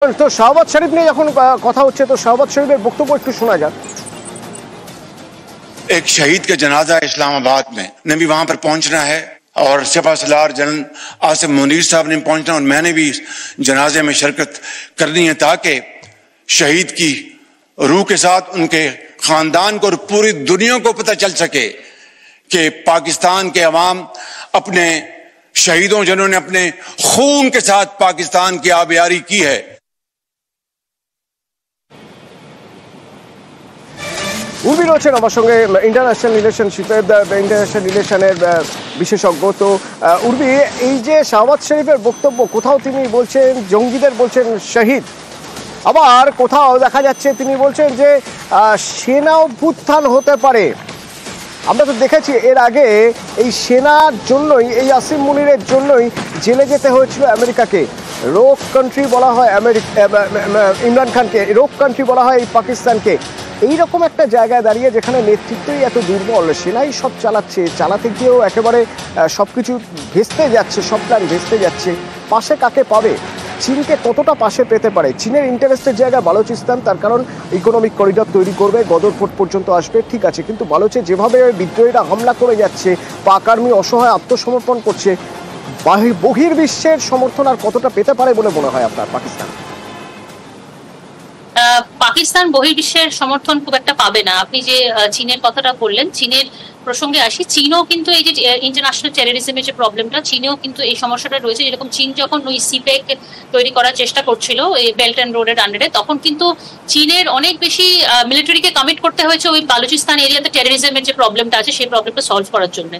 तो शहबाज शरीफ ने যখন কথা হচ্ছে তো शहबाज शरीफের বক্তব্য একটু শোনা যাক। एक शहीद का जनाजा इस्लामाबाद में ने भी वहां पर पहुंचना है और सिपा सलार जनरल आसिफ मुनीर साहब ने पहुंचना और मैंने भी जनाजे में शिरकत करनी है ताकि शहीद की रूह के साथ उनके खानदान को और पूरी दुनिया को पता चल सके कि पाकिस्तान के अवाम अपने शहीदों जिन्होंने अपने खून के साथ पाकिस्तान की आबियारी की है। উর্বি রয়েছেন আমার সঙ্গে ইন্টারন্যাশনাল রিলেশনের বিশেষজ্ঞ। তো উর্বি, এই যে শাহবাজ শরীফের বক্তব্য, কোথাও তিনি বলছেন জঙ্গিদের বলছেন শহীদ, আবার কোথাও দেখা যাচ্ছে তিনি বলছেন যে সেনা অভ্যুত্থান হতে পারে। আমরা তো দেখেছি এর আগে এই সেনার জন্যই, এই আসিম মুনিরের জন্যই জেলে যেতে হয়েছিল আমেরিকাকে। রোগ কান্ট্রি বলা হয় ইমরান খানকে, রোগ কান্ট্রি বলা হয় এই পাকিস্তানকে। এইরকম একটা জায়গায় দাঁড়িয়ে যেখানে নেতৃত্বই এত দুর্বল, সেনাই সব চালাতে গিয়েও একেবারে সব কিছু ভেস্তে যাচ্ছে, সব প্ল্যান ভেস্তে যাচ্ছে। পাশে কাকে পাবে? চীনকে কতটা পাশে পেতে পারে? চীনের ইন্টারেস্টের জায়গা বালুচিস্তান, তার কারণ ইকোনমিক করিডর তৈরি করবে, গদর ফোর্ট পর্যন্ত আসবে, ঠিক আছে, কিন্তু বালুচে যেভাবে বিদ্রোহীরা হামলা করে যাচ্ছে, পাক আর্মি অসহায় আত্মসমর্পণ করছে, বহির্বিশ্বের সমর্থন আর কতটা পেতে পারে বলে মনে হয় আপনার পাকিস্তান? পাকিস্তান বহির্বিশ্বের সমর্থন খুব একটা পাবে না। আপনি যে চীনের কথাটা বললেন, চীনের প্রসঙ্গে আসি, চীনও কিন্তু এই যে ইন্টারন্যাশনাল টেররিজমের যে প্রবলেমটা, চীনেও কিন্তু এই সমস্যাটা রয়েছে। যেরকম চীন যখন ওই সিপেক তৈরি করার চেষ্টা করছিল এই বেল্ট অ্যান্ড রোডের আন্ডারে, তখন কিন্তু চীনের অনেক বেশি মিলিটারিকে কমিট করতে হয়েছে ওই বালুচিস্তান এরিয়াতে টেররিজমের যে প্রবলেমটা আছে সেই প্রবলেমটা সলভ করার জন্য।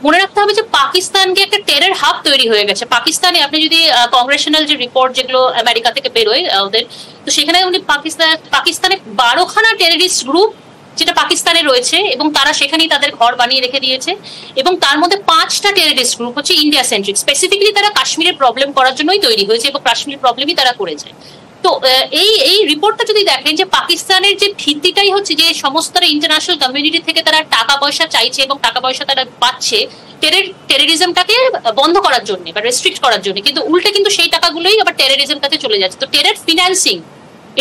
মনে রাখতে হবে যে পাকিস্তানকে একটা টেরর হাব তৈরি হয়ে গেছে পাকিস্তানে। আপনি যদি কংগ্রেশনাল যে রিপোর্ট যেগুলো আমেরিকা থেকে বেরোয় ওদের, তো সেখানে উনি পাকিস্তানে 12খানা টেররিস্ট গ্রুপ যেটা পাকিস্তানে রয়েছে এবং তারা সেখানেই তাদের ঘর বানিয়ে রেখে দিয়েছে, এবং তার মধ্যে 5টা টেররিস্ট গ্রুপ হচ্ছে ইন্ডিয়া সেন্ট্রিক। স্পেসিফিকলি তারা কাশ্মীরের প্রবলেম করার জন্যই তৈরি হয়েছে এবং কাশ্মীর প্রবলেমই তারা করেছে। তো এই রিপোর্টটা যদি দেখেন যে পাকিস্তানের যে ভিত্তিটাই হচ্ছে যে সমস্ত ইন্টারন্যাশনাল কমিউনিটি থেকে তারা টাকা পয়সা চাইছে এবং টাকা পয়সা তারা পাচ্ছে টেররিজমটাকে বন্ধ করার জন্য বা রেস্ট্রিক্ট করার জন্য, কিন্তু উল্টে কিন্তু সেই টাকাগুলোই আবার টেররিজম কাছে চলে যাচ্ছে। তো টেরর ফিন্যান্সিং,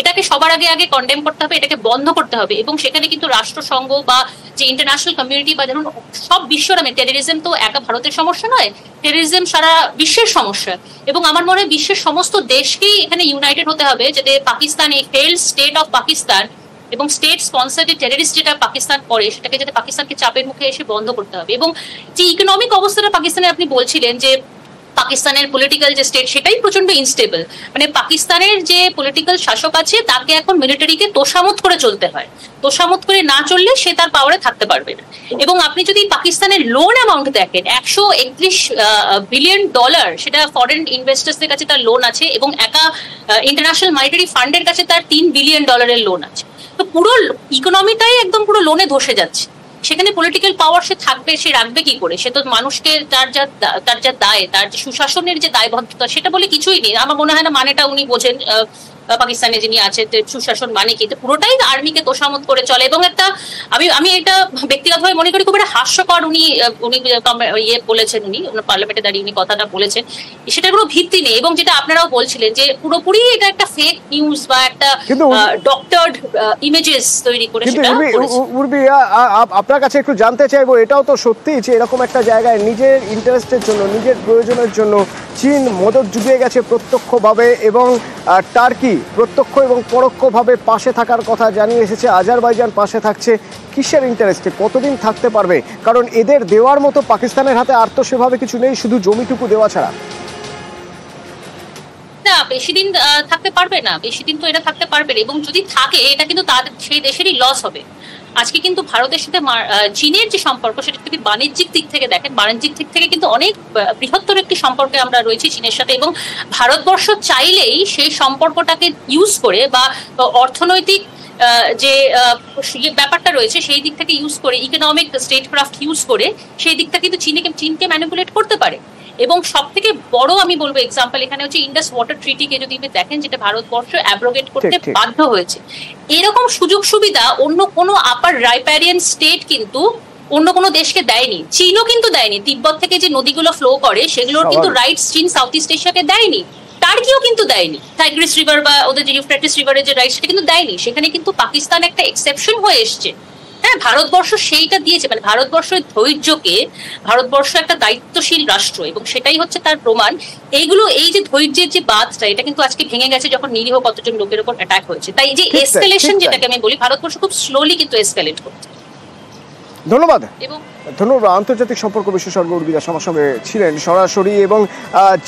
এটাকে সবার আগে কন্ডেম করতে হবে, এটাকে বন্ধ করতে হবে। এবং সেখানে কিন্তু রাষ্ট্রসংঘ বা যে ইন্টারন্যাশনাল কমিউনিটি বা ধরুন সব বিশ্বরামে, টেররিজম তো একা ভারতের সমস্যা নয়, টেররিজম সারা বিশ্বের সমস্যা। এবং আমার মনে হয় বিশ্বের সমস্ত দেশকেই এখানে ইউনাইটেড হতে হবে যাতে পাকিস্তান, এই ফেইল্ড স্টেট অফ পাকিস্তান এবং স্টেট স্পন্সার যে টেররিস্ট যেটা পাকিস্তান করে, সেটাকে যাতে পাকিস্তানকে চাপের মুখে এসে বন্ধ করতে হবে। এবং যে ইকোনমিক অবস্থাটা পাকিস্তানে আপনি বলছিলেন যে পাকিস্তানের পলিটিক্যাল যে স্টেট সেটাই প্রচন্ড ইনস্টেবল, মানে পাকিস্তানের যে পলিটিক্যাল শাসক আছে তাকে এখন মিলিটারিকে তোষামত করে চলতে হয়, তোষামত করে না চললে সে তার পাওয়ারে থাকতে পারবে না। এবং আপনি যদি পাকিস্তানের লোন অ্যামাউন্ট দেখেন, $131 বিলিয়ন, সেটা ফরেন ইনভেস্টার্সদের কাছে তার লোন আছে এবং একা ইন্টারন্যাশনাল মনিটারি ফান্ডের কাছে তার $3 বিলিয়ন লোন আছে। তো পুরো ইকোনমিটাই একদম পুরো লোনে ধসে যাচ্ছে। সেখানে পলিটিক্যাল পাওয়ার সে থাকবে, সে রাখবে কি করে? সে তো মানুষকে তার যা দায়, তার যে সুশাসনের যে দায়বদ্ধতা, সেটা বলে কিছুই নেই। আমার মনে হয় না মানেটা উনি বোঝেন পাকিস্তানে যিনি আছে, সুশাসন মানে কি, পুরোটাই আর্মিকে তোষামত করে চলে। এবং একটা আমি এটা ব্যক্তিগতভাবে মনে করি খুব একটা হাস্যকর উনি বলেছেন, উনি পার্লামেন্টে দাঁড়িয়ে উনি কথাটা বলেছেন, সেটার কোনো ভিত্তি নেই। এবং যেটা আপনারাও বলছিলেন যে পুরোপুরি এটা একটা ফেক নিউজ বা একটা ডক্টরড ইমেজেস তৈরি করে। আপনার কাছে একটু জানতে চাইবো, এটাও তো সত্যি যে এরকম একটা জায়গায় নিজের ইন্টারেস্টের জন্য, নিজের প্রয়োজনের জন্য চীন মদত জুগিয়ে গেছে প্রত্যক্ষভাবে, এবং টার্কি প্রত্যক্ষ এবং পরোক্ষভাবে পাশে থাকার কথা জানিয়ে এসেছে। আজারবাইজান পাশে থাকছে, কিসের ইন্টারেস্টে, কতদিন থাকতে পারবে? কারণ এদের দেওয়ার মতো পাকিস্তানের হাতে আর তো সেভাবে কিছু নেই, শুধু জমিটুকু দেওয়া ছাড়া। না, বেশি দিন থাকতে পারবে না, বেশি দিন তো এটা থাকতে পারবে না। এবং যদি থাকে এটা কিন্তু তাদের সেই দেশেরই লস হবে। আজকে কিন্তু ভারতের সাথে চীনের যে সম্পর্ক, সেটা যদি বাণিজ্যিক দিক থেকে দেখেন, বাণিজ্যিক দিক থেকে কিন্তু অনেক বৃহত্তর একটি সম্পর্কে আমরা রয়েছি চীনের সাথে। এবং ভারতবর্ষ চাইলেই সেই সম্পর্কটাকে ইউজ করে বা অর্থনৈতিক যে ব্যাপারটা রয়েছে সেই দিক থেকে ইউজ করে, ইকোনমিক স্টেটক্রাফট ইউজ করে সেই দিকটা কিন্তু চীনকে ম্যানিপুলেট করতে পারে। এবং সব থেকে বড় আমি বলবো এক্সাম্পল এখানে হচ্ছে ইন্ডাস ওয়াটার ট্রিটিকে যদি দেখেন, যেটা ভারতবর্ষ অ্যাব্রোগেট করতে বাধ্য হয়েছে। এরকম সুযোগ সুবিধা অন্য কোনো আপার রাইপারিয়ান স্টেট কিন্তু অন্য কোনো দেশকে দেয়নি, চীনও কিন্তু দেয়নি। তিব্বত থেকে যে নদীগুলো ফ্লো করে সেগুলোর কিন্তু রাইটস চীন সাউথ ইস্ট এশিয়াকে দেয়নি। টার্কিও কিন্তু দেয়নি, টাইগ্রিস রিভার বা ওদের যে ইউফ্রেটিস রিভারের যে রাইট সেটা কিন্তু দেয়নি, সেখানে কিন্তু পাকিস্তান একটা এক্সেপশন হয়ে এসছে। হ্যাঁ, ভারতবর্ষ সেইটা দিয়েছে, মানে ভারতবর্ষের ধৈর্যকে, ভারতবর্ষ একটা দায়িত্বশীল রাষ্ট্র এবং সেটাই হচ্ছে তার প্রমাণ। এইগুলো, এই যে ধৈর্যের যে বাঁধটা, এটা কিন্তু আজকে ভেঙে গেছে যখন নিরীহ কতজন লোকের উপর অ্যাটাক হয়েছে। তাই যে এসকেলেশন যেটাকে আমি বলি, ভারতবর্ষ খুব স্লোলি কিন্তু এসকেলেট করছে। ধন্যবাদ। এবং ধন্যবাদ। আন্তর্জাতিক সম্পর্ক বিশেষজ্ঞ উর্বি দাস আমার সঙ্গে ছিলেন সরাসরি। এবং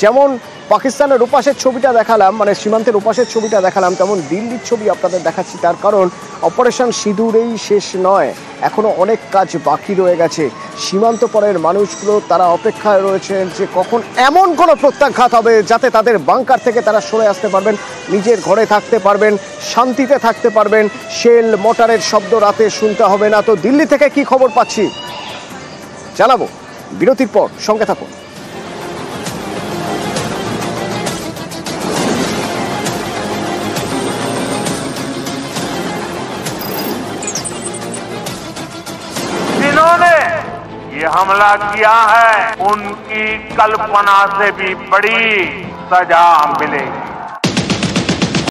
যেমন পাকিস্তানের ওপাশের ছবিটা দেখালাম, মানে সীমান্তের ওপাশের ছবিটা দেখালাম, তেমন দিল্লির ছবি আপনাদের দেখাচ্ছি। তার কারণ অপারেশন সিঁদুরেই শেষ নয়, এখনো অনেক কাজ বাকি রয়ে গেছে। সীমান্ত পারের মানুষগুলো তারা অপেক্ষায় রয়েছেন যে কখন এমন কোনো প্রত্যাঘাত হবে যাতে তাদের বাংকার থেকে তারা সরে আসতে পারবেন, নিজের ঘরে থাকতে পারবেন, শান্তিতে থাকতে পারবেন, শেল মোটারের শব্দ রাতে শুনতে হবে না। তো দিল্লি থেকে কি খবর পাচ্ছি জানাবো বিরতির পর, সঙ্গে থাকুন। जिन्होंने ये हमला किया है उनकी कल्पना से भी बड़ी सजा मिलेगी।